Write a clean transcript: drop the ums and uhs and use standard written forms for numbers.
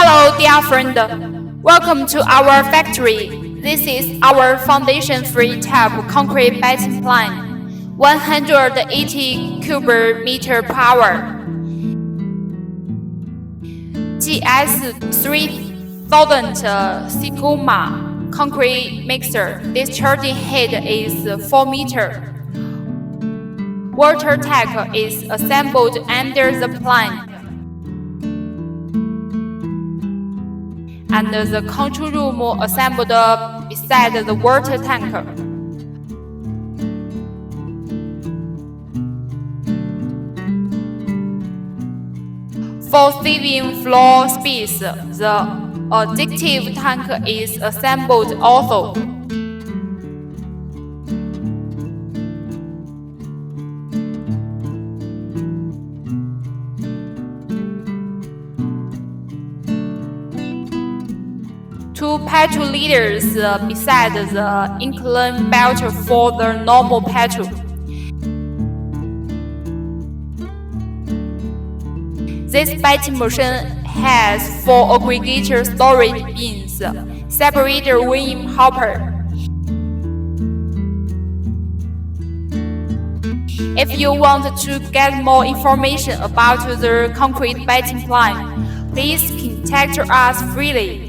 Hello, dear friend. Welcome to our factory. This is our foundation-free tap concrete batting plant, 180 cubic meter power. GS 3000 Sigma concrete mixer. Discharging height is 4 meter. Water tank is assembled under the plant. And the control room assembled beside the water tank. For saving floor space, the additive tank is assembled also. Two petrol leaders beside the incline belt for the normal petrol. This batting machine has 4 aggregator storage bins, separator wing hopper. If you want to get more information about the concrete batting plant, please contact us freely.